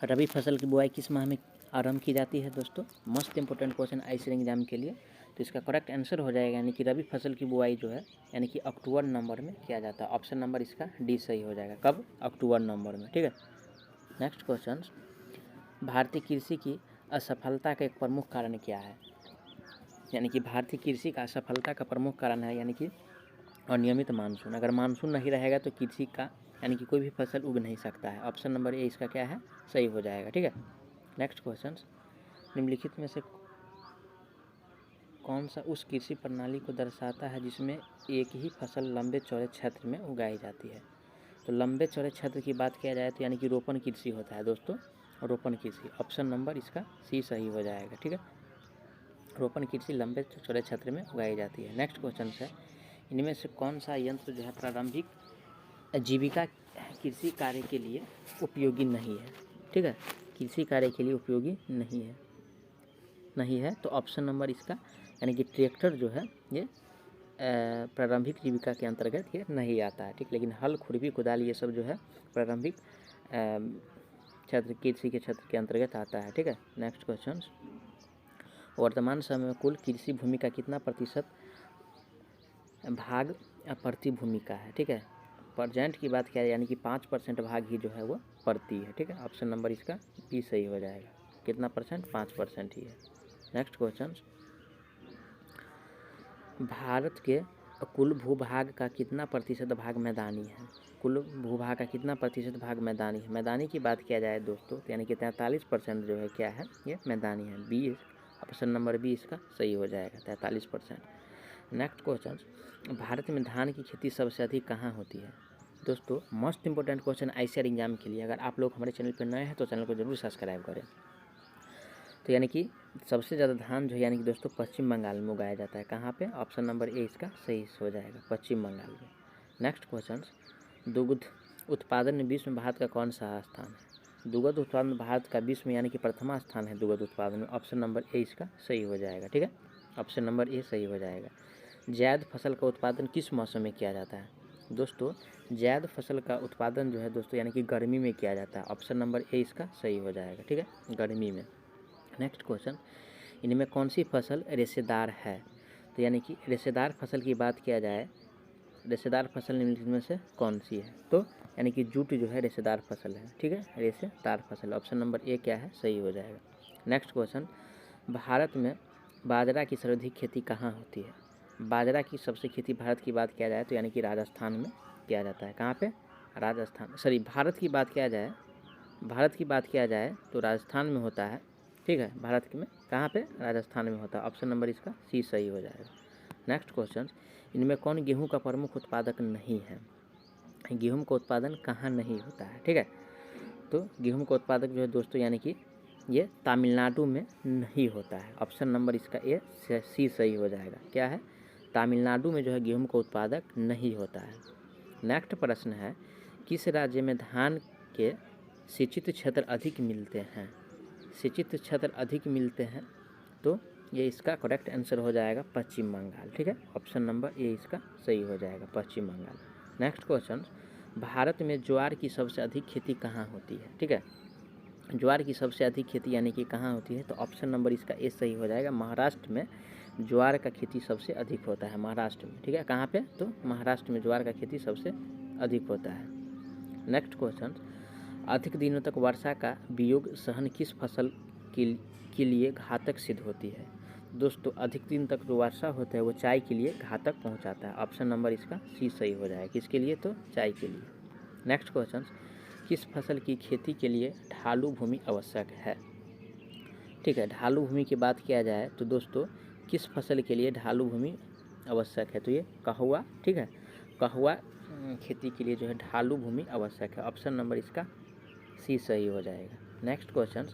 रबी फसल की बुआई किस माह में आरंभ की जाती है दोस्तों? मस्त इंपॉर्टेंट क्वेश्चन आईसीएस एग्जाम के लिए। तो इसका करेक्ट आंसर हो जाएगा यानी कि रबी फसल की बुआई जो है यानी कि अक्टूबर नवंबर में किया जाता है। ऑप्शन नंबर इसका डी सही हो जाएगा। कब? अक्टूबर नवंबर में। ठीक है। नेक्स्ट क्वेश्चन, भारतीय कृषि की असफलता का एक प्रमुख कारण क्या है? यानी कि भारतीय कृषि का असफलता का प्रमुख कारण है यानी कि अनियमित मानसून। अगर मानसून नहीं रहेगा तो कृषि का यानी कि कोई भी फसल उग नहीं सकता है। ऑप्शन नंबर ए इसका क्या है? सही हो जाएगा। ठीक है। नेक्स्ट क्वेश्चन, निम्नलिखित में से कौन सा उस कृषि प्रणाली को दर्शाता है जिसमें एक ही फसल लंबे चौड़े क्षेत्र में उगाई जाती है? तो लंबे चौड़े क्षेत्र की बात किया जाए तो यानी कि रोपण कृषि होता है दोस्तों, रोपण कृषि। ऑप्शन नंबर इसका सी सही हो जाएगा। ठीक है। रोपण कृषि लंबे चौड़े क्षेत्र में उगाई जाती है। नेक्स्ट क्वेश्चन है, इनमें से कौन सा यंत्र जो है प्रारंभिक जीविका कृषि कार्य के लिए उपयोगी नहीं है? ठीक है, कृषि कार्य के लिए उपयोगी नहीं है तो ऑप्शन नंबर इसका यानी कि ट्रैक्टर जो है ये प्रारंभिक जीविका के अंतर्गत ये नहीं आता है। ठीक, लेकिन हल, खुरपी, कुदाल ये सब जो है प्रारंभिक क्षेत्र कृषि के क्षेत्र के अंतर्गत आता है। ठीक है। नेक्स्ट क्वेश्चन, वर्तमान समय में कुल कृषि भूमि का कितना प्रतिशत भाग प्रति भूमि का है? ठीक है, परजेंट की बात किया यानी कि 5% भाग ही जो है वो प्रति है। ठीक है। ऑप्शन नंबर इसका बी सही हो जाएगा। कितना परसेंट? 5% ही है। नेक्स्ट क्वेश्चन, भारत के कुल भूभाग का कितना प्रतिशत भाग मैदानी है? कुल भूभाग का कितना प्रतिशत भाग मैदानी है? मैदानी की बात किया जाए दोस्तों तो यानी कि 43% जो है क्या है ये मैदानी है। बी, ऑप्शन नंबर बी इसका सही हो जाएगा, 43%। नेक्स्ट क्वेश्चन, भारत में धान की खेती सबसे अधिक कहाँ होती है? दोस्तों most important question ICR exam के लिए। अगर आप लोग हमारे चैनल पर नए हैं तो चैनल को जरूर सब्सक्राइब करें। तो यानी कि सबसे ज़्यादा धान जो है यानी कि दोस्तों पश्चिम बंगाल में उगाया जाता है। कहाँ पे? ऑप्शन नंबर ए इसका सही हो जाएगा, पश्चिम बंगाल में। नेक्स्ट क्वेश्चन, दुग्ध उत्पादन में विश्व में भारत का कौन सा स्थान है? दुग्ध उत्पादन में भारत का विश्व में यानी कि प्रथमा स्थान है दुग्ध उत्पादन में। ऑप्शन नंबर ए इसका सही हो जाएगा। ठीक है, ऑप्शन नंबर ए सही हो जाएगा। जायद फसल का उत्पादन किस मौसम में किया जाता है? दोस्तों जायद फसल का उत्पादन जो है दोस्तों यानी कि गर्मी में किया जाता है। ऑप्शन नंबर ए इसका सही हो जाएगा। ठीक है, गर्मी में। नेक्स्ट क्वेश्चन, इनमें कौन सी फसल रेशेदार है? तो यानी कि रेशेदार फसल की बात किया जाए, रेशेदार फसल निम्नलिखित में से कौन सी है? तो यानी कि जूट जो है रेशेदार फसल है। ठीक है, रेशेदार फसल। ऑप्शन नंबर ए क्या है? सही हो जाएगा। नेक्स्ट क्वेश्चन, भारत में बाजरा की सर्वाधिक खेती कहाँ होती है? बाजरा की सबसे खेती भारत की बात किया जाए तो यानी कि राजस्थान में किया जाता है। कहाँ पे? राजस्थान, सॉरी भारत की बात किया जाए तो राजस्थान में होता है। ठीक है, भारत में कहाँ पे? राजस्थान में होता है। ऑप्शन नंबर इसका सी सही हो जाएगा। नेक्स्ट क्वेश्चन, इनमें कौन गेहूं का प्रमुख उत्पादक नहीं है? गेहूं का उत्पादन कहाँ नहीं होता है? ठीक है, तो गेहूं का उत्पादक जो है दोस्तों यानी कि ये तमिलनाडु में नहीं होता है। ऑप्शन नंबर इसका ए सी सही हो जाएगा। क्या है? तमिलनाडु में जो है गेहूं का उत्पादक नहीं होता है। नेक्स्ट प्रश्न है, किस राज्य में धान के सिंचित क्षेत्र अधिक मिलते हैं? सिंचित क्षेत्र अधिक मिलते हैं तो ये इसका करेक्ट आंसर हो जाएगा पश्चिम बंगाल। ठीक है, ऑप्शन नंबर ए इसका सही हो जाएगा, पश्चिम बंगाल। नेक्स्ट क्वेश्चन, भारत में ज्वार की सबसे अधिक खेती कहाँ होती है? ठीक है, ज्वार की सबसे अधिक खेती यानी कि कहाँ होती है? तो ऑप्शन नंबर इसका ए सही हो जाएगा। महाराष्ट्र में ज्वार का खेती सबसे अधिक होता है, महाराष्ट्र में। ठीक है, कहाँ पे? तो महाराष्ट्र में ज्वार का खेती सबसे अधिक होता है। नेक्स्ट क्वेश्चन, अधिक दिनों तक वर्षा का वियोग सहन किस फसल के लिए घातक सिद्ध होती है? दोस्तों अधिक दिन तक जो वर्षा होता है वो चाय के लिए घातक पहुंचाता है। ऑप्शन नंबर इसका सी सही हो जाएगा। किसके लिए? तो चाय के लिए। नेक्स्ट क्वेश्चन, किस फसल की खेती के लिए ढालू भूमि आवश्यक है? ठीक है, ढालू भूमि की बात किया जाए तो दोस्तों किस फसल के लिए ढालू भूमि आवश्यक है? तो ये कहवा। ठीक है, कहवा खेती के लिए जो है ढालू भूमि आवश्यक है। ऑप्शन नंबर इसका सी सही हो जाएगा। नेक्स्ट क्वेश्चन,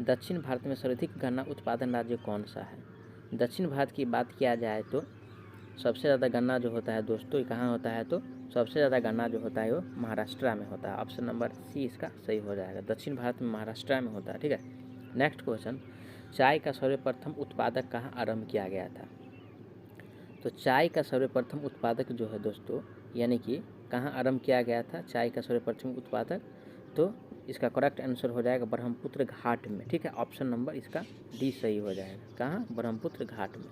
दक्षिण भारत में सर्वाधिक गन्ना उत्पादन राज्य कौन सा है? दक्षिण भारत की बात किया जाए तो सबसे ज़्यादा गन्ना जो होता है दोस्तों कहाँ होता है? तो सबसे ज़्यादा गन्ना जो होता है वो महाराष्ट्र में होता है। ऑप्शन नंबर सी इसका सही हो जाएगा, दक्षिण भारत में महाराष्ट्र में होता है। ठीक है। नेक्स्ट क्वेश्चन, चाय का सर्वप्रथम उत्पादक कहाँ आरंभ किया गया था? तो चाय का सर्वप्रथम उत्पादक जो है दोस्तों यानी कि कहाँ आरंभ किया गया था चाय का सर्वप्रथम उत्पादक? तो इसका करेक्ट आंसर हो जाएगा ब्रह्मपुत्र घाट में, ठीक है। ऑप्शन नंबर इसका डी सही हो जाएगा। कहाँ? ब्रह्मपुत्र घाट में।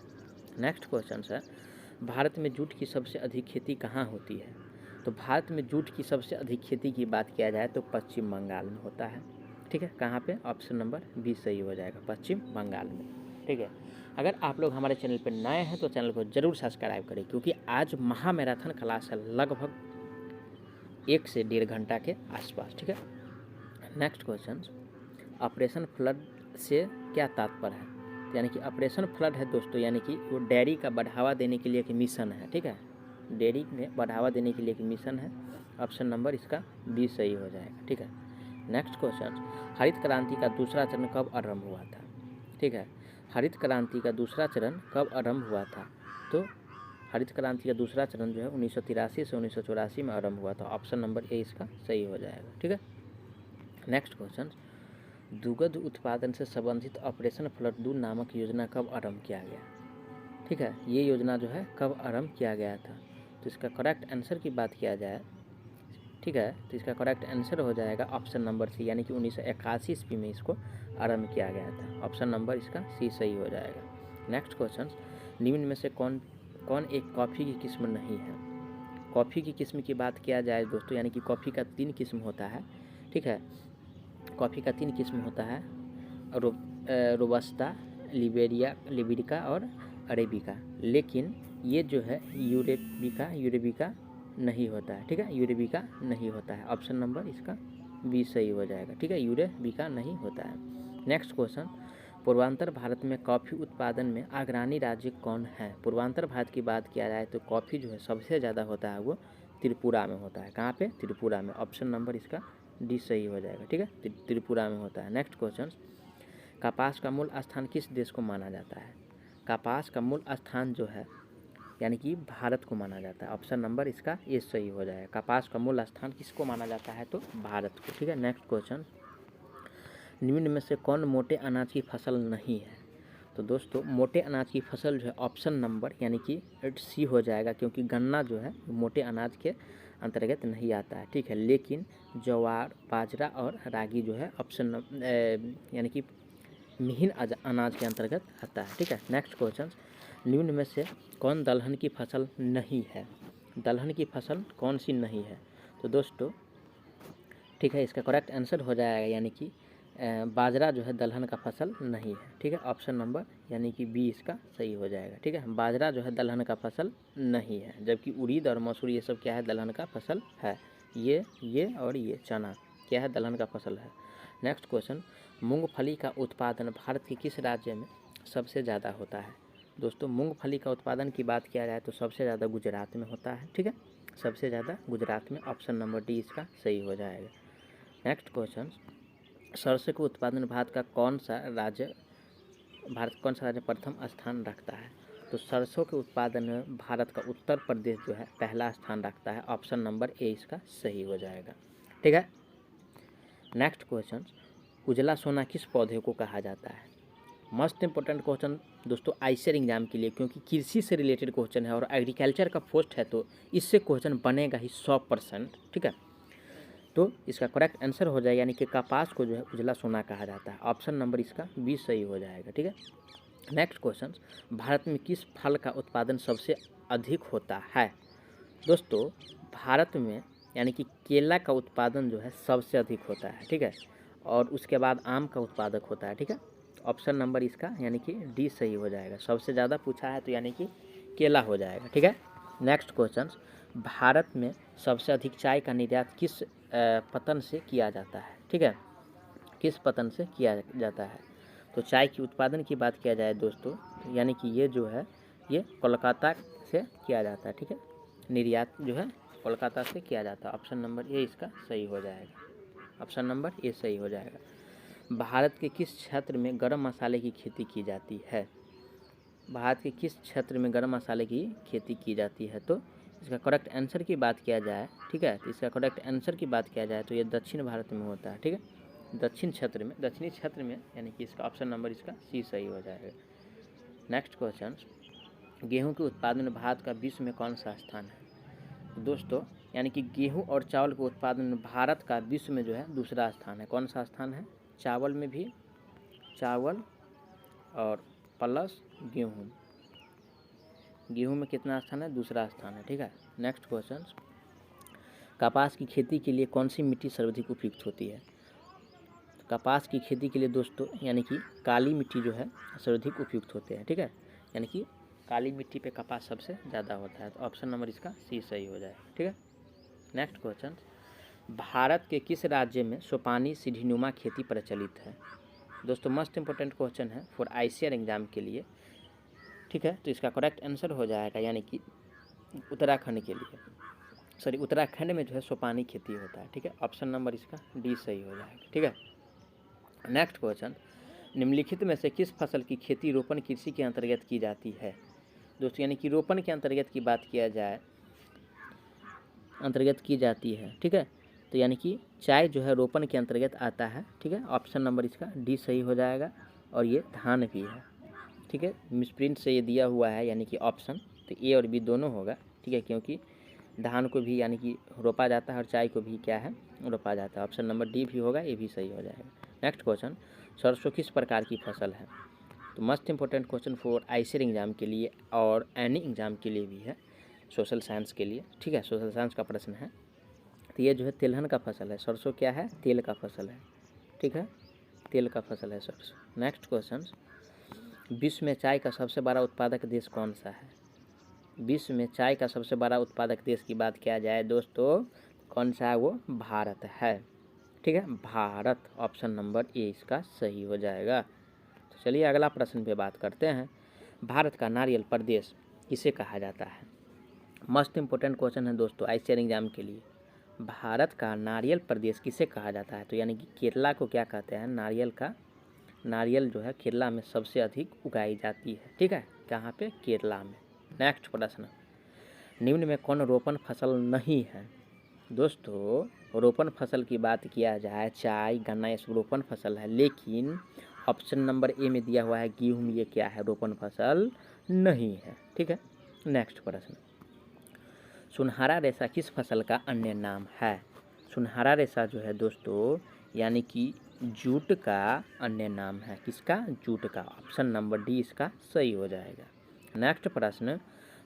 नेक्स्ट क्वेश्चन है, भारत में जूट की सबसे अधिक खेती कहाँ होती है? तो भारत में जूट की सबसे अधिक खेती की बात किया जाए तो पश्चिम बंगाल में होता है, ठीक है। कहाँ पे? ऑप्शन नंबर बी सही हो जाएगा, पश्चिम बंगाल में, ठीक है। अगर आप लोग हमारे चैनल पर नए हैं तो चैनल को ज़रूर सब्सक्राइब करें, क्योंकि आज महामैराथन क्लास है लगभग 1 से 1.5 घंटा के आसपास, ठीक है। नेक्स्ट क्वेश्चन, ऑपरेशन फ्लड से क्या तात्पर्य है? यानी कि ऑपरेशन फ्लड है दोस्तों, यानी कि वो डेयरी का बढ़ावा देने के लिए एक मिशन है, ठीक है। डेयरी में बढ़ावा देने के लिए एक मिशन है। ऑप्शन नंबर इसका बी सही हो जाएगा, ठीक है। नेक्स्ट क्वेश्चन, हरित क्रांति का दूसरा चरण कब आरंभ हुआ था? ठीक है, हरित क्रांति का दूसरा चरण कब आरंभ हुआ था? तो हरित क्रांति का दूसरा चरण जो है 1983 से 1984 में आरंभ हुआ था। ऑप्शन नंबर ए इसका सही हो जाएगा, ठीक है। नेक्स्ट क्वेश्चन, दुग्ध उत्पादन से संबंधित ऑपरेशन फ्लड 2 नामक योजना कब आरंभ किया गया? ठीक है, ये योजना जो है कब आरंभ किया गया था? तो इसका करेक्ट आंसर की बात किया जाए, ठीक है, तो इसका करेक्ट आंसर हो जाएगा ऑप्शन नंबर सी, यानी कि 1981 ईस्वी में इसको आरंभ किया गया था। ऑप्शन नंबर इसका सी सही हो जाएगा। नेक्स्ट क्वेश्चन, निम्न में से कौन एक कॉफ़ी की किस्म नहीं है? कॉफ़ी की किस्म की बात किया जाए दोस्तों, यानी कि कॉफ़ी का 3 किस्म होता है, ठीक है। कॉफ़ी का 3 किस्म होता है, रोबस्टा, लिबेरिका और अरेबिका। लेकिन ये जो है यूरेबिका नहीं होता है, ठीक है। यूरेबिका नहीं होता है। ऑप्शन नंबर इसका बी सही हो जाएगा, ठीक है। यूरेबिका नहीं होता है। नेक्स्ट क्वेश्चन, पूर्वांचल भारत में कॉफ़ी उत्पादन में अग्रणी राज्य कौन है? पूर्वांचल भारत की बात किया जाए तो कॉफ़ी जो है सबसे ज़्यादा होता है वो त्रिपुरा में होता है। कहाँ पे? त्रिपुरा में। ऑप्शन नंबर इसका डी सही हो जाएगा, ठीक है। त्रिपुरा में होता है। नेक्स्ट क्वेश्चन, कपास का मूल स्थान किस देश को माना जाता है? कपास का मूल स्थान जो है यानी कि भारत को माना जाता है। ऑप्शन नंबर इसका ये सही हो जाएगा। कपास का मूल स्थान किसको माना जाता है? तो भारत को, ठीक है। नेक्स्ट क्वेश्चन, निम्न में से कौन मोटे अनाज की फसल नहीं है? तो दोस्तों मोटे अनाज की फसल जो है ऑप्शन नंबर यानी कि सी हो जाएगा, क्योंकि गन्ना जो है मोटे अनाज के अंतर्गत नहीं आता है, ठीक है। लेकिन ज्वार, बाजरा और रागी जो है ऑप्शन यानी कि मिहिन अनाज के अंतर्गत आता है, ठीक है। नेक्स्ट क्वेश्चन, निम्न में से कौन दलहन की फसल नहीं है? दलहन की फसल कौन सी नहीं है? तो दोस्तों ठीक है, इसका करेक्ट आंसर हो जाएगा यानी कि बाजरा जो है दलहन का फसल नहीं है, ठीक है। ऑप्शन नंबर यानी कि बी इसका सही हो जाएगा, ठीक है। बाजरा जो है दलहन का फसल नहीं है, जबकि उड़ीद और मसूर ये सब क्या है? दलहन का फसल है। ये और ये चना क्या है? दलहन का फसल है। नेक्स्ट क्वेश्चन, मूंगफली का उत्पादन भारत के किस राज्य में सबसे ज़्यादा होता है? दोस्तों मूंगफली का उत्पादन की बात किया जाए तो सबसे ज़्यादा गुजरात में होता है, ठीक है। सबसे ज़्यादा गुजरात में। ऑप्शन नंबर डी इसका सही हो जाएगा। नेक्स्ट क्वेश्चन, सरसों के उत्पादन भारत कौन सा राज्य प्रथम स्थान रखता है? तो सरसों के उत्पादन में भारत का उत्तर प्रदेश जो है पहला स्थान रखता है। ऑप्शन नंबर ए इसका सही हो जाएगा, ठीक है। नेक्स्ट क्वेश्चन, उजला सोना किस पौधे को कहा जाता है? मस्ट इंपॉर्टेंट क्वेश्चन दोस्तों आईसीआर एग्जाम के लिए, क्योंकि कृषि से रिलेटेड क्वेश्चन है और एग्रीकल्चर का पोस्ट है, तो इससे क्वेश्चन बनेगा ही 100%, ठीक है। तो इसका करेक्ट आंसर हो जाएगा यानी कि कपास को जो है उजला सोना कहा जाता है। ऑप्शन नंबर इसका बी सही हो जाएगा, ठीक है। नेक्स्ट क्वेश्चन, भारत में किस फल का उत्पादन सबसे अधिक होता है? दोस्तों भारत में यानी कि केला का उत्पादन जो है सबसे अधिक होता है, ठीक है। और उसके बाद आम का उत्पादक होता है, ठीक है। ऑप्शन नंबर इसका यानी कि डी सही हो जाएगा। सबसे ज़्यादा पूछा है तो यानी कि केला हो जाएगा, ठीक है। नेक्स्ट क्वेश्चन, भारत में सबसे अधिक चाय का निर्यात किस पतन से किया जाता है? ठीक है, किस पतन से किया जाता है? तो चाय की उत्पादन की बात किया जाए दोस्तों, यानी कि ये जो है ये कोलकाता से किया जाता है, ठीक है। निर्यात जो है कोलकाता से किया जाता है। ऑप्शन नंबर ए इसका सही हो जाएगा। ऑप्शन नंबर ए सही हो जाएगा। भारत के किस क्षेत्र में गरम मसाले की खेती की जाती है? भारत के किस क्षेत्र में गरम मसाले की खेती की जाती है? तो इसका करेक्ट आंसर की बात किया जाए, ठीक है, तो इसका करेक्ट आंसर की बात किया जाए तो ये दक्षिण भारत में होता है, ठीक है। दक्षिणी क्षेत्र में यानी कि इसका ऑप्शन नंबर इसका सी सही हो जाएगा। नेक्स्ट क्वेश्चन, गेहूं के उत्पादन में भारत का विश्व में कौन सा स्थान है? दोस्तों यानी कि गेहूं और चावल के उत्पादन में भारत का विश्व में जो है दूसरा स्थान है। कौन सा स्थान है? चावल में भी, चावल और प्लस गेहूं, गेहूं में कितना स्थान है? दूसरा स्थान है। ठीक है, नेक्स्ट क्वेश्चन, कपास की खेती के लिए कौन सी मिट्टी सर्वाधिक उपयुक्त होती है? कपास की खेती के लिए दोस्तों यानी कि काली मिट्टी जो है सर्वाधिक उपयुक्त होते हैं। ठीक है, यानी कि काली मिट्टी पे कपास सबसे ज़्यादा होता है। तो ऑप्शन नंबर इसका सी सही हो जाएगा। ठीक है, नेक्स्ट क्वेश्चन, भारत के किस राज्य में सोपानी सीढ़ीनुमा खेती प्रचलित है? दोस्तों मस्ट इंपॉर्टेंट क्वेश्चन है फॉर आईसीआर एग्जाम के लिए। ठीक है, तो इसका करेक्ट आंसर हो जाएगा यानी कि उत्तराखंड के लिए, सॉरी उत्तराखंड में जो है सोपानी खेती होता है। ठीक है, ऑप्शन नंबर इसका डी सही हो जाएगा। ठीक है, नेक्स्ट क्वेश्चन, निम्नलिखित में से किस फसल की खेती रोपण कृषि के अंतर्गत की जाती है? दोस्तों यानी कि रोपण के अंतर्गत की बात किया जाए, अंतर्गत की जाती है। ठीक है, तो यानी कि चाय जो है रोपण के अंतर्गत आता है। ठीक है, ऑप्शन नंबर इसका डी सही हो जाएगा। और ये धान भी है। ठीक है, मिसप्रिंट से ये दिया हुआ है यानी कि ऑप्शन, तो ए और बी दोनों होगा। ठीक है, क्योंकि धान को भी यानी कि रोपा जाता है और चाय को भी क्या है? रोपा जाता है। ऑप्शन नंबर डी भी होगा, ये भी सही हो जाएगा। नेक्स्ट क्वेश्चन, सरसों किस प्रकार की फसल है? तो must important question for ICR exam के लिए और एनी एग्जाम के लिए भी है, सोशल साइंस के लिए। ठीक है, सोशल साइंस का प्रश्न है। तो ये जो है तिलहन का फसल है। सरसों क्या है? तेल का फसल है। ठीक है, तेल का फसल है सरसों। नेक्स्ट क्वेश्चन, विश्व में चाय का सबसे बड़ा उत्पादक देश कौन सा है? विश्व में चाय का सबसे बड़ा उत्पादक देश की बात किया जाए दोस्तों, कौन सा है? वो भारत है। ठीक है, भारत, ऑप्शन नंबर ए इसका सही हो जाएगा। तो चलिए अगला प्रश्न पे बात करते हैं। भारत का नारियल प्रदेश किसे कहा जाता है? मस्ट इंपॉर्टेंट क्वेश्चन है दोस्तों आईसीआर एग्जाम के लिए। भारत का नारियल प्रदेश किसे कहा जाता है? तो यानी कि केरला को क्या कहते हैं? नारियल जो है केरला में सबसे अधिक उगाई जाती है। ठीक है, कहाँ पे? केरला में। नेक्स्ट प्रश्न, निम्न में कौन रोपण फसल नहीं है? दोस्तों रोपण फसल की बात किया जाए, चाय गन्ना ये सब रोपण फसल है, लेकिन ऑप्शन नंबर ए में दिया हुआ है गेहूँ, ये क्या है? रोपण फसल नहीं है। ठीक है, नेक्स्ट प्रश्न, सुनहरा रेशा किस फसल का अन्य नाम है? सुनहरा रेशा जो है दोस्तों यानी कि जूट का अन्य नाम है। किसका? जूट का। ऑप्शन नंबर डी इसका सही हो जाएगा। नेक्स्ट प्रश्न,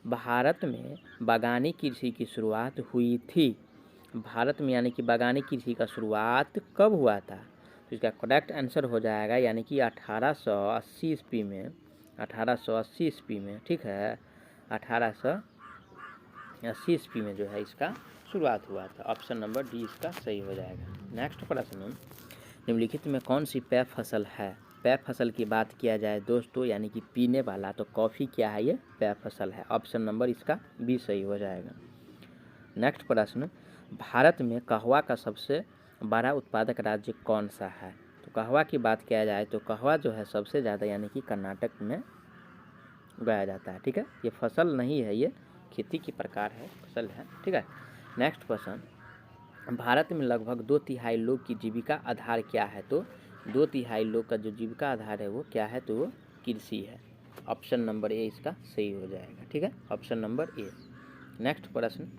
भारत में बागानी कृषि की शुरुआत हुई थी। भारत में यानी कि बागानी कृषि का शुरुआत कब हुआ था? तो इसका करेक्ट आंसर हो जाएगा यानी कि 1880 ईस्वी में। 1880 ईस्वी में। ठीक है, 1880 ईस्वी में जो है इसका शुरुआत हुआ था। ऑप्शन नंबर डी इसका सही हो जाएगा। नेक्स्ट प्रश्न, निम्नलिखित में कौन सी पेय फसल है? पेय फसल की बात किया जाए दोस्तों यानी कि पीने वाला, तो कॉफ़ी क्या है? ये पेय फसल है। ऑप्शन नंबर इसका बी सही हो जाएगा। नेक्स्ट प्रश्न, भारत में कहवा का सबसे बड़ा उत्पादक राज्य कौन सा है? तो कहवा की बात किया जाए तो कहवा जो है सबसे ज़्यादा यानी कि कर्नाटक में उगाया जाता है। ठीक है, ये फसल नहीं है, ये खेती की प्रकार है, फसल है। ठीक है, नेक्स्ट क्वेश्चन, भारत में लगभग 2/3 लोग की जीविका आधार क्या है? तो 2/3 लोग का जो जीविका आधार है वो क्या है? तो वो कृषि है। ऑप्शन नंबर ए इसका सही हो जाएगा। ठीक है, ऑप्शन नंबर ए। नेक्स्ट प्रश्न,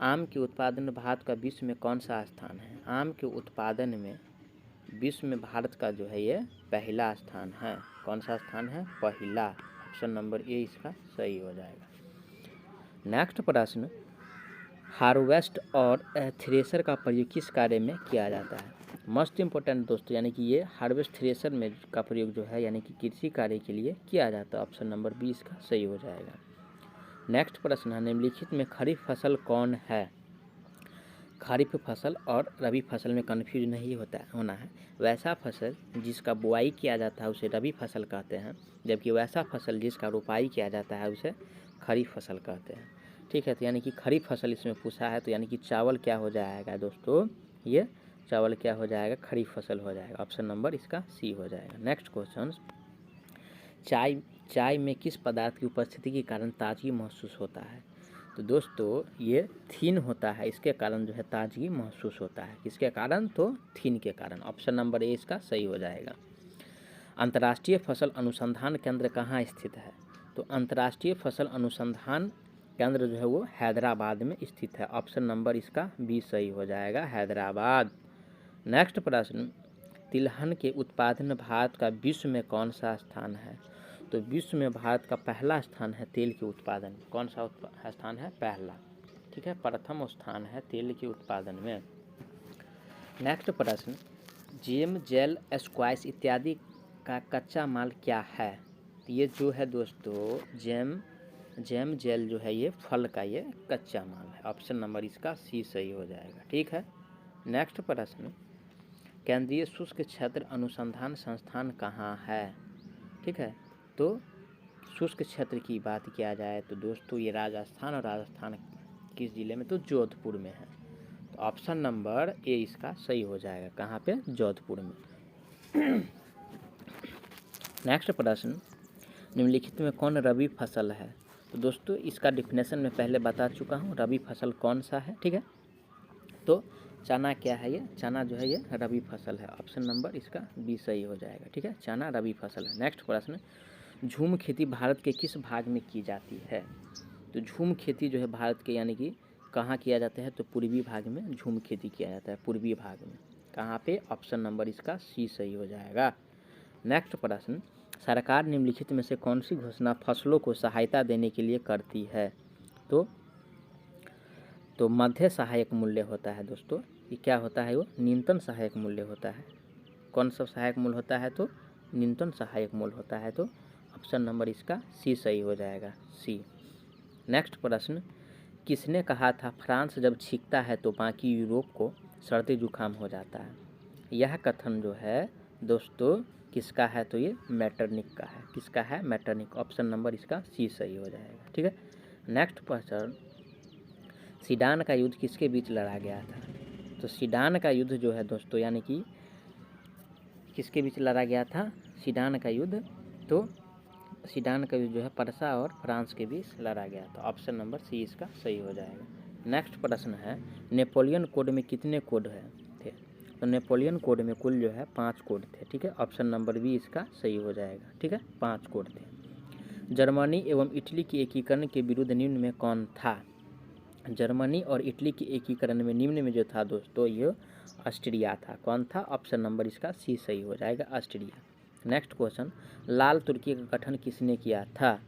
आम के उत्पादन में भारत का विश्व में कौन सा स्थान है? आम के उत्पादन में विश्व में भारत का जो है ये पहला स्थान है। कौन सा स्थान है? पहला। ऑप्शन नंबर ए इसका सही हो जाएगा। नेक्स्ट प्रश्न, हार्वेस्ट और थ्रेशर का प्रयोग किस कार्य में किया जाता है? मस्ट इंपॉर्टेंट दोस्तों यानी कि ये हार्वेस्ट थ्रेशर में का प्रयोग जो है यानी कि कृषि कार्य के लिए किया जाता है। ऑप्शन नंबर बी इसका सही हो जाएगा। नेक्स्ट प्रश्न है, निम्नलिखित में खरीफ फसल कौन है? खरीफ फसल और रबी फसल में कन्फ्यूज नहीं होना है। वैसा फसल जिसका बुआई किया जाता है उसे रबी फसल कहते हैं, जबकि वैसा फसल जिसका रोपाई किया जाता है उसे खरीफ फसल कहते हैं। ठीक है, तो यानी कि खरीफ फसल इसमें पूछा है, तो यानी कि चावल क्या हो जाएगा दोस्तों? ये चावल क्या हो जाएगा? खरीफ फसल हो जाएगा। ऑप्शन नंबर इसका सी हो जाएगा। नेक्स्ट क्वेश्चन, चाय में किस पदार्थ की उपस्थिति के कारण ताजगी महसूस होता है? तो दोस्तों ये थीन होता है, इसके कारण जो है ताजगी महसूस होता है। किसके कारण? तो थीन के कारण। ऑप्शन नंबर ए इसका सही हो जाएगा। अंतर्राष्ट्रीय फसल अनुसंधान केंद्र कहाँ स्थित है? तो अंतर्राष्ट्रीय फसल अनुसंधान केंद्र जो है वो हैदराबाद में स्थित है। ऑप्शन नंबर इसका बी सही हो जाएगा, हैदराबाद। नेक्स्ट प्रश्न, तिलहन के उत्पादन भारत का विश्व में कौन सा स्थान है? तो विश्व में भारत का पहला स्थान है तेल के उत्पादन में। कौन सा स्थान है? पहला, ठीक है, प्रथम स्थान है तेल के उत्पादन में। नेक्स्ट प्रश्न, जेम, जेल, स्क्वैश इत्यादि का कच्चा माल क्या है? तो ये जो है दोस्तों जेम जेल जो है ये फल का ये कच्चा माल है। ऑप्शन नंबर इसका सी सही हो जाएगा, ठीक है। नेक्स्ट प्रश्न, केंद्रीय शुष्क क्षेत्र अनुसंधान संस्थान कहाँ है? ठीक है, तो शुष्क क्षेत्र की बात किया जाए तो दोस्तों ये राजस्थान, और राजस्थान किस जिले में? तो जोधपुर में है। तो ऑप्शन नंबर ए इसका सही हो जाएगा। कहाँ पे? जोधपुर में। नेक्स्ट प्रश्न, निम्नलिखित में कौन रबी फसल है? तो दोस्तों इसका डिफिनेशन मैं पहले बता चुका हूँ, रबी फसल कौन सा है, ठीक है। तो चना क्या है? ये चना जो है ये रबी फसल है। ऑप्शन नंबर इसका बी सही हो जाएगा, ठीक है, चना रबी फसल है। नेक्स्ट प्रश्न, झूम खेती भारत के किस भाग में की जाती है? तो झूम खेती जो है भारत के यानी कि कहाँ किया जाता है? तो पूर्वी भाग में झूम खेती किया जाता है, पूर्वी भाग में। कहाँ पे? ऑप्शन नंबर इसका सी सही हो जाएगा। नेक्स्ट प्रश्न, सरकार निम्नलिखित में से कौन सी घोषणा फसलों को सहायता देने के लिए करती है? तो मध्य सहायक मूल्य होता है दोस्तों। ये क्या होता है? वो न्यूनतम सहायक मूल्य होता है। कौन सा सहायक मूल्य होता है? तो न्यूनतम सहायक मूल्य होता है। तो ऑप्शन नंबर इसका सी सही हो जाएगा, सी। नेक्स्ट प्रश्न, किसने कहा था फ्रांस जब छींकता है तो बाकी यूरोप को सर्दी जुकाम हो जाता है? यह कथन जो है दोस्तों किसका है? तो ये मैटरनिक का है। किसका है? मैटरनिक। ऑप्शन नंबर इसका सी सही हो जाएगा, ठीक है। नेक्स्ट प्रश्न, सीडान का युद्ध किसके बीच लड़ा गया था? तो सीडान का युद्ध जो है दोस्तों यानी कि किसके बीच लड़ा गया था? सीडान का युद्ध, तो सीडान का युद्ध जो है पर्सा और फ्रांस के बीच लड़ा गया था। ऑप्शन नंबर सी इसका सही हो जाएगा। नेक्स्ट प्रश्न है, नेपोलियन कोड में कितने कोड थे? तो नेपोलियन कोड में कुल जो है 5 कोड थे, ठीक है। ऑप्शन नंबर बी इसका सही हो जाएगा, ठीक है, 5 कोड थे। जर्मनी एवं इटली के एकीकरण के विरुद्ध निम्न में कौन था? जर्मनी और इटली के एकीकरण में निम्न में जो था दोस्तों ये ऑस्ट्रिया था। कौन था? ऑप्शन नंबर इसका सी सही हो जाएगा, ऑस्ट्रिया। नेक्स्ट क्वेश्चन, लाल तुर्की का गठन किसने किया था?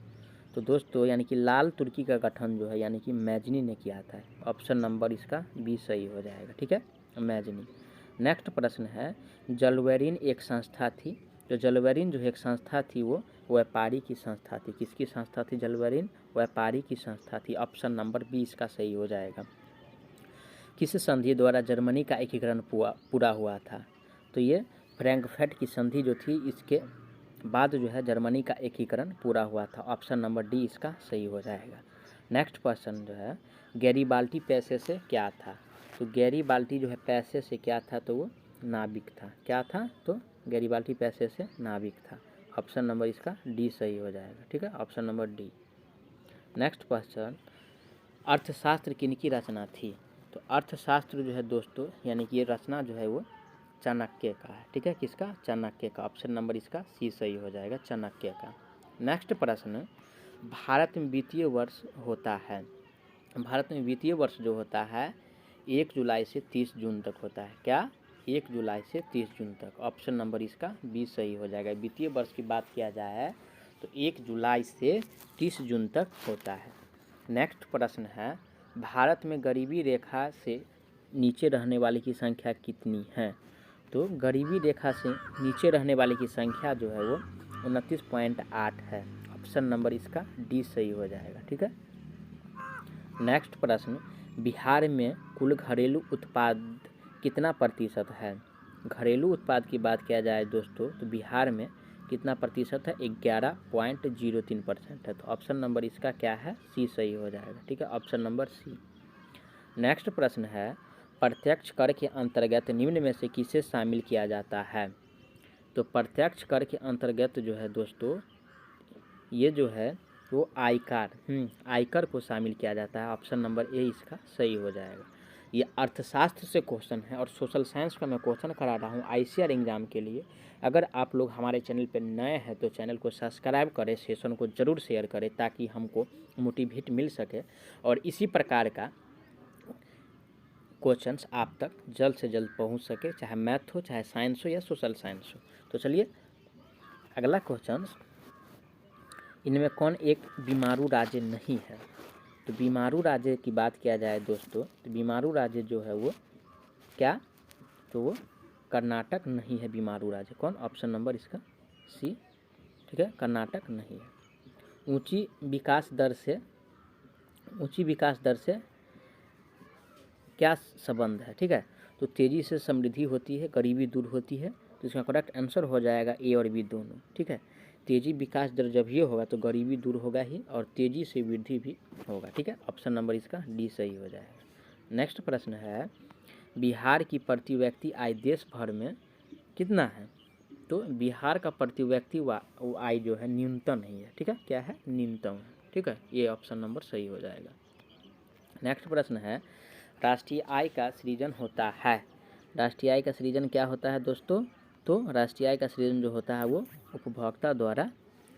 तो दोस्तों यानी कि लाल तुर्की का गठन जो है यानी कि मैजनी ने किया था। ऑप्शन नंबर इसका बी सही हो जाएगा, ठीक है, मैजनी। नेक्स्ट प्रश्न है, जलवेरिन एक संस्था थी। तो जलवेरिन जो है एक संस्था थी वो व्यापारी की संस्था थी। किसकी संस्था थी? जलवेरिन व्यापारी की संस्था थी। ऑप्शन नंबर बी इसका सही हो जाएगा। किस संधि द्वारा जर्मनी का एकीकरण पूरा हुआ था? तो ये फ्रैंकफर्ट की संधि जो थी इसके बाद जो है जर्मनी का एकीकरण पूरा हुआ था। ऑप्शन नंबर डी इसका सही हो जाएगा। नेक्स्ट क्वेश्चन जो है, गैरीबाल्टी पैसे से क्या था? तो गैरीबाल्टी जो है पैसे से क्या था? तो वो नाविक था। क्या था? तो गैरीबाल्टी पैसे से नाविक था। ऑप्शन नंबर इसका डी सही हो जाएगा, ठीक है, option number D. Next question, अर्थशास्त्र किनकी रचना थी? तो अर्थशास्त्र जो है दोस्तों यानी कि ये रचना जो है वो चाणक्य का है, ठीक है, किसका? चाणक्य का। ऑप्शन नंबर इसका सी सही हो जाएगा, चाणक्य का। नेक्स्ट प्रश्न, भारत में वित्तीय वर्ष होता है। भारत में वित्तीय वर्ष जो होता है 1 जुलाई से 30 जून तक होता है। क्या? 1 जुलाई से 30 जून तक। ऑप्शन नंबर इसका बी सही हो जाएगा। वित्तीय वर्ष की बात किया जाए तो 1 जुलाई से 30 जून तक होता है। नेक्स्ट प्रश्न है, भारत में गरीबी रेखा से नीचे रहने वाले की संख्या कितनी है? तो गरीबी रेखा से नीचे रहने वाले की संख्या जो है वो 29.8 है। ऑप्शन नंबर इसका डी सही हो जाएगा, ठीक है। नेक्स्ट प्रश्न, बिहार में कुल घरेलू उत्पाद कितना प्रतिशत है? घरेलू उत्पाद की बात किया जाए दोस्तों तो बिहार में कितना प्रतिशत है? 11.03% है। तो ऑप्शन नंबर इसका क्या है? सी सही हो जाएगा, ठीक है, ऑप्शन नंबर सी। नेक्स्ट प्रश्न है, प्रत्यक्ष कर के अंतर्गत निम्न में से किसे शामिल किया जाता है? तो प्रत्यक्ष कर के अंतर्गत जो है दोस्तों ये जो है वो आयकर को शामिल किया जाता है। ऑप्शन नंबर ए इसका सही हो जाएगा। ये अर्थशास्त्र से क्वेश्चन है और सोशल साइंस का मैं क्वेश्चन करा रहा हूँ ICAR एग्ज़ाम के लिए। अगर आप लोग हमारे चैनल पर नए हैं तो चैनल को सब्सक्राइब करें, सेशन को ज़रूर शेयर करें ताकि हमको मोटिवेट मिल सके और इसी प्रकार का क्वेश्चंस आप तक जल्द से जल्द पहुंच सके, चाहे मैथ हो, चाहे साइंस हो या सोशल साइंस हो। तो चलिए अगला क्वेश्चन, इनमें कौन एक बीमारू राज्य नहीं है? तो बीमारू राज्य की बात किया जाए दोस्तों तो बीमारू राज्य जो है वो क्या, तो वो कर्नाटक नहीं है बीमारू राज्य। कौन? ऑप्शन नंबर इसका सी, ठीक है, कर्नाटक नहीं है। ऊंची विकास दर से क्या संबंध है? ठीक है, तो तेज़ी से समृद्धि होती है, गरीबी दूर होती है, तो इसका करेक्ट आंसर हो जाएगा ए और बी दोनों। ठीक है, तेज़ी विकास दर जब ये होगा तो गरीबी दूर होगा ही और तेज़ी से वृद्धि भी होगा। ठीक है, ऑप्शन नंबर इसका डी सही हो जाएगा। नेक्स्ट प्रश्न है, बिहार की प्रति व्यक्ति आय देश भर में कितना है? तो बिहार का प्रति व्यक्ति आय जो है न्यूनतम नहीं है। ठीक है, क्या है? न्यूनतम है। ठीक है, ये ऑप्शन नंबर सही हो जाएगा। नेक्स्ट प्रश्न है, राष्ट्रीय आय का सृजन होता है। राष्ट्रीय आय का सृजन क्या होता है दोस्तों? तो राष्ट्रीय आय का सृजन जो होता है वो उपभोक्ता द्वारा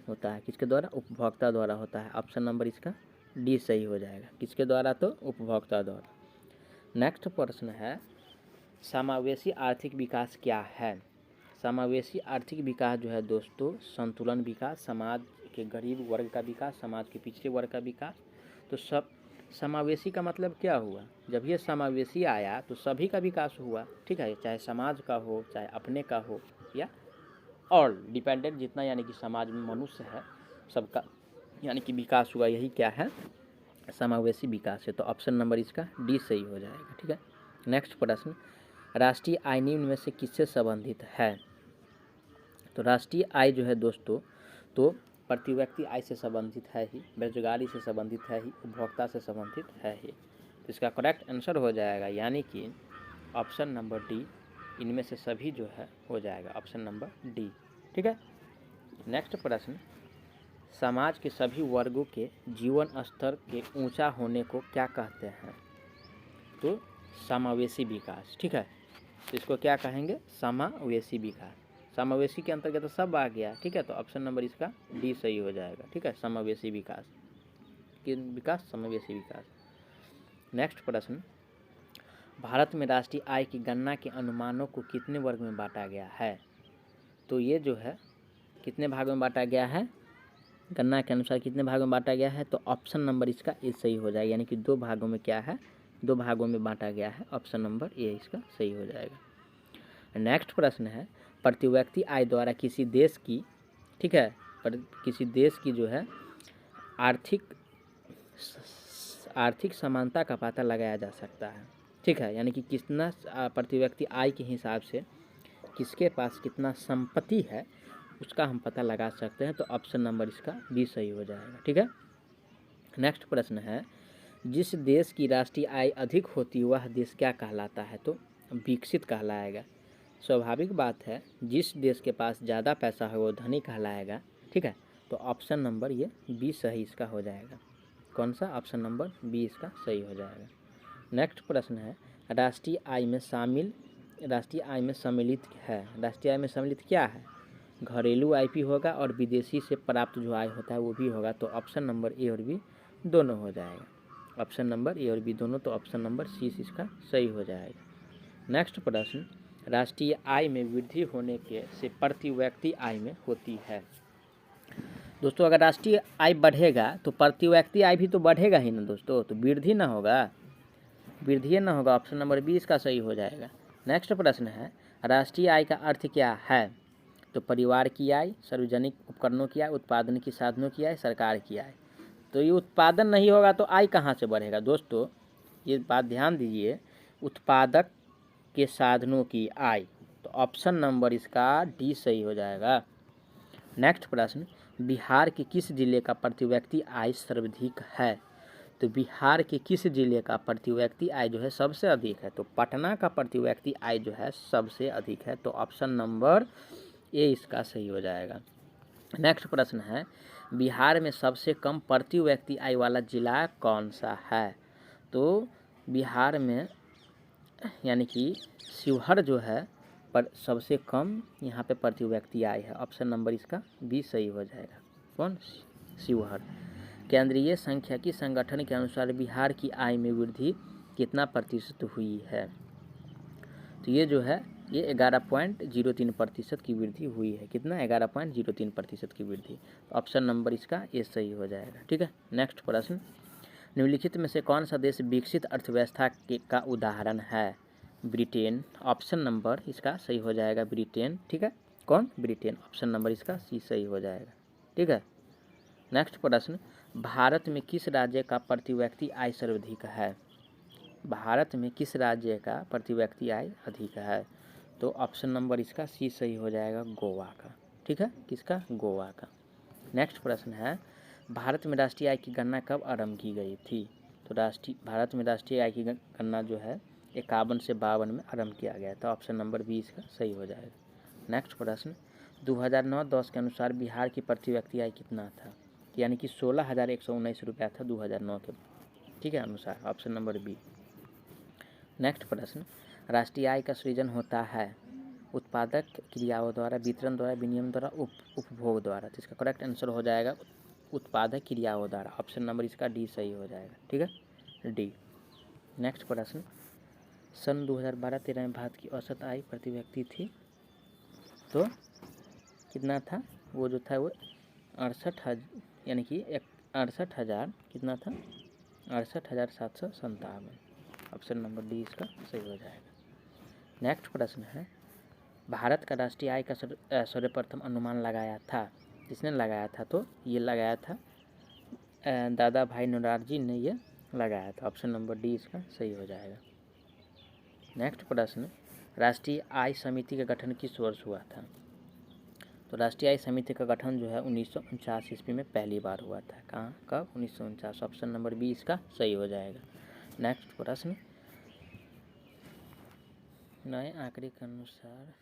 होता है। किसके द्वारा? उपभोक्ता द्वारा होता है। ऑप्शन नंबर इसका डी सही हो जाएगा। किसके द्वारा? तो उपभोक्ता द्वारा। नेक्स्ट प्रश्न है, समावेशी आर्थिक विकास क्या है? समावेशी आर्थिक विकास जो है दोस्तों, संतुलन विकास, समाज के गरीब वर्ग का विकास, समाज के पिछड़े वर्ग का विकास। तो सब समावेशी का मतलब क्या हुआ? जब ये समावेशी आया तो सभी का विकास हुआ। ठीक है, चाहे समाज का हो, चाहे अपने का हो, या और डिपेंडेंट जितना यानी कि समाज में मनुष्य है सबका यानी कि विकास हुआ। यही क्या है? समावेशी विकास है। तो ऑप्शन नंबर इसका डी सही हो जाएगा। ठीक है, नेक्स्ट प्रश्न, राष्ट्रीय आय निम्न में से किससे संबंधित है? तो राष्ट्रीय आय जो है दोस्तों, तो प्रति व्यक्ति आय से संबंधित है ही, बेरोजगारी से संबंधित है ही, उपभोक्ता से संबंधित है ही। तो इसका करेक्ट आंसर हो जाएगा यानी कि ऑप्शन नंबर डी, इनमें से सभी जो है हो जाएगा। Option number D. ठीक है, नेक्स्ट प्रश्न, समाज के सभी वर्गों के जीवन स्तर के ऊंचा होने को क्या कहते हैं? तो समावेशी विकास। ठीक है, तो इसको क्या कहेंगे? समावेशी विकास। समावेशी के अंतर्गत तो सब आ गया। ठीक है, तो ऑप्शन नंबर इसका डी सही हो जाएगा। ठीक है, समावेशी विकास, विकास समावेशी विकास। नेक्स्ट प्रश्न, भारत में राष्ट्रीय आय की गणना के अनुमानों को कितने वर्ग में बांटा गया है? तो ये जो है कितने भागों में बांटा गया है? गणना के अनुसार कितने भागों में बांटा गया है? तो ऑप्शन नंबर इसका ए सही हो जाएगा, यानी कि 2 भागों में क्या है? 2 भागों में बांटा गया है। ऑप्शन नंबर ए इसका सही हो जाएगा। नेक्स्ट प्रश्न है, प्रति व्यक्ति आय द्वारा किसी देश की, ठीक है, किसी देश की जो है आर्थिक समानता का पता लगाया जा सकता है। ठीक है, यानी कि कितना प्रति व्यक्ति आय के हिसाब से किसके पास कितना संपत्ति है उसका हम पता लगा सकते हैं। तो ऑप्शन नंबर इसका बी सही हो जाएगा। ठीक है, नेक्स्ट प्रश्न है, जिस देश की राष्ट्रीय आय अधिक होती वह देश क्या कहलाता है? तो विकसित कहलाएगा। स्वाभाविक बात है, जिस देश के पास ज़्यादा पैसा है वो धनी कहलाएगा। ठीक है, तो ऑप्शन नंबर ये बी सही इसका हो जाएगा। कौन सा? ऑप्शन नंबर बी इसका सही हो जाएगा। नेक्स्ट प्रश्न है, राष्ट्रीय आय में सम्मिलित है। राष्ट्रीय आय में सम्मिलित क्या है? घरेलू आय भी होगा और विदेशी से प्राप्त जो आय होता है वो भी होगा। तो ऑप्शन नंबर ए और बी दोनों हो जाएगा। ऑप्शन नंबर ए और बी दोनों, तो ऑप्शन नंबर सी इसका सही हो जाएगा। नेक्स्ट प्रश्न, राष्ट्रीय आय में वृद्धि होने के से प्रति व्यक्ति आय में होती है। दोस्तों अगर राष्ट्रीय आय बढ़ेगा तो प्रति व्यक्ति आय भी तो बढ़ेगा ही ना दोस्तों, तो वृद्धि ना होगा, वृद्धि ना होगा। ऑप्शन नंबर बी इसका सही हो जाएगा। नेक्स्ट प्रश्न है, राष्ट्रीय आय का अर्थ क्या है? तो परिवार की आय, सार्वजनिक उपकरणों की आय, उत्पादन की साधनों की आय, सरकार की आय। तो ये उत्पादन नहीं होगा तो आय कहाँ से बढ़ेगा दोस्तों? ये बात ध्यान दीजिए, उत्पादक के साधनों की आय। तो ऑप्शन नंबर इसका डी सही हो जाएगा। नेक्स्ट प्रश्न, बिहार के किस जिले का प्रति व्यक्ति आय सर्वाधिक है? तो बिहार के किस जिले का प्रति व्यक्ति आय जो है सबसे अधिक है? तो पटना का प्रति व्यक्ति आय जो है सबसे अधिक है। तो ऑप्शन नंबर ए इसका सही हो जाएगा। नेक्स्ट प्रश्न है, बिहार में सबसे कम प्रति व्यक्ति आय वाला जिला कौन सा है? तो बिहार में यानी कि शिवहर जो है पर सबसे कम यहाँ पे प्रति व्यक्ति आय है। ऑप्शन नंबर इसका बी सही हो जाएगा। कौन? शिवहर। केंद्रीय सांख्यिकी संगठन के अनुसार बिहार की आय में वृद्धि कितना प्रतिशत हुई है? तो ये जो है ये 11.03% की वृद्धि हुई है। कितना? 11.03% की वृद्धि। तो ऑप्शन नंबर इसका ये सही हो जाएगा। ठीक है। नेक्स्ट प्रश्न, निम्नलिखित में से कौन सा देश विकसित अर्थव्यवस्था का उदाहरण है? ब्रिटेन। ऑप्शन नंबर इसका सही हो जाएगा ब्रिटेन। ठीक है। कौन? ब्रिटेन। ऑप्शन नंबर इसका सी सही हो जाएगा। ठीक है। नेक्स्ट प्रश्न, भारत में किस राज्य का प्रति व्यक्ति आय सर्वाधिक है? भारत में किस राज्य का प्रति व्यक्ति आय अधिक है? तो ऑप्शन नंबर इसका सी सही हो जाएगा, गोवा का। ठीक है। किसका? गोवा का। नेक्स्ट प्रश्न है, भारत में राष्ट्रीय आय की गणना कब आरंभ की गई थी? तो भारत में राष्ट्रीय आय की गणना जो है 51 से 52 में आरंभ किया गया था। ऑप्शन नंबर बी इसका सही हो जाएगा। नेक्स्ट प्रश्न, 2009-10 के अनुसार बिहार की प्रति व्यक्ति आय कितना था? यानी कि 16,119 रुपया था 2009 के, ठीक है, अनुसार। Option number B. नेक्स्ट प्रश्न, राष्ट्रीय आय का सृजन होता है उत्पादक क्रियाओं द्वारा, वितरण द्वारा, विनिमय द्वारा, उपभोग द्वारा। तो इसका करेक्ट आंसर हो जाएगा उत्पादक क्रियाओं द्वारा। ऑप्शन नंबर इसका डी सही हो जाएगा। ठीक है, डी। नेक्स्ट प्रश्न, सन 2012-13 में भारत की औसत आय प्रति व्यक्ति थी तो कितना था? वो जो था वो 68,000 यानी कि 68,000 कितना था? 68,757। ऑप्शन नंबर डी इसका सही हो जाएगा। नेक्स्ट प्रश्न है, भारत का राष्ट्रीय आय का सर्वप्रथम अनुमान लगाया था, किसने लगाया था? तो ये लगाया था दादा भाई नौरोजी ने ये लगाया था। ऑप्शन नंबर डी इसका सही हो जाएगा। नेक्स्ट प्रश्न, राष्ट्रीय आय समिति का गठन किस वर्ष हुआ था? तो राष्ट्रीय आय समिति का गठन जो है 1949 ईस्वी में पहली बार हुआ था। कहाँ? कब? 1949। ऑप्शन नंबर बी इसका सही हो जाएगा। नेक्स्ट प्रश्न, नए आंकड़े के अनुसार